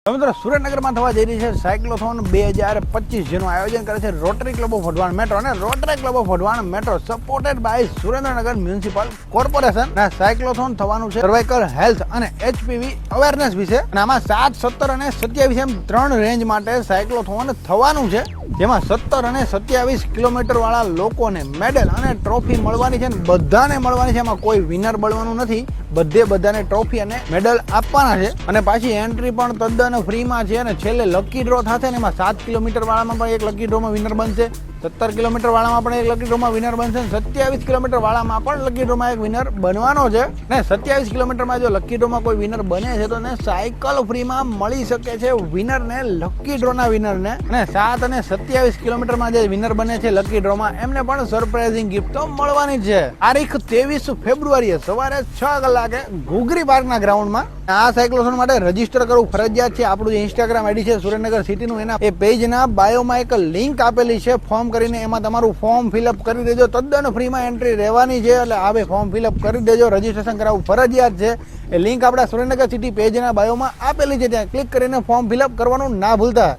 મિત્રો સુરેન્દ્રનગરમાં થવા જઈ રહી છે સાયક્લોથોન 2025 જેનું આયોજન કરે છે Rotary Club of Wadhwan Metro અને Rotary Club of Wadhwan Metro supported by Surendranagar municipal corporation. Cyclothon થવાનું છે સર્વાઇકલ હેલ્થ અને એચપીવી અવેરનેસ વિશે. અને આમાં 7, 17 અને 27 એમ 3 રેન્જ માટે સાયક્લોથોન થવાનું છે, જેમાં 17 અને 27 કિલોમીટર વાળા લોકોને મેડલ અને ટ્રોફી મળવાની છે. બધાને મળવાની છે, એમાં કોઈ વિનર મળવાનું નથી. બધાને ટ્રોફી અને મેડલ આપવાના છે. અને પાછી એન્ટ્રી પણ તદ્દન ફ્રીમાં છે. અને છેલ્લે લકી ડ્રો થશે ને એમાં 7 કિલોમીટર વાળામાં પણ એક લકી ડ્રોમાં વિનર બનશે, 17 કિલોમીટર વાળામાં પણ એક લકી ડ્રોમાં વિનર બનશે, 27 કિલોમીટર વાળામાં પણ લકી ડ્રોમાં એક વિનર બનવાનો છે. ને 27 કિલોમીટરમાં જો લકી ડ્રોમાં કોઈ વિનર બને છે તો સાયકલ ફ્રીમાં મળી શકે છે વિનર ને, લકી ડ્રોના વિનર ને. અને 7 અને 27 કિલોમીટરમાં જે વિનર બને છે લકી ડ્રોમાં એમને પણ સરપ્રાઇઝિંગ ગિફ્ટ તો મળવાની છે. તારીખ 23 ફેબ્રુઆરીએ સવારે 6 કલાકે ઘુઘરી પાર્કના ગ્રાઉન્ડમાં. આ સાયક્લોથોન માટે રજીસ્ટર કરવું ફરજિયાત છે. આપણું જે ઇન્સ્ટાગ્રામ આઈડી છે સુરેન્દ્રનગર સિટીનું, એના એ પેજના બાયોમાં એક લિંક આપેલી છે ફોર્મ કરીને, એમાં તમારું ફોર્મ ફિલઅપ કરી દેજો. તદ્દન ફ્રીમાં એન્ટ્રી રહેવાની છે, એટલે આવે ફોર્મ ફિલઅપ કરી દેજો. રજીસ્ટ્રેશન કરાવવું ફરજિયાત છે. એ લિંક આપણા સુરેન્દ્રનગર સિટી પેજના બાયોમાં આપેલી છે, ત્યાં ક્લિક કરીને ફોર્મ ફિલઅપ કરવાનું ના ભૂલતા.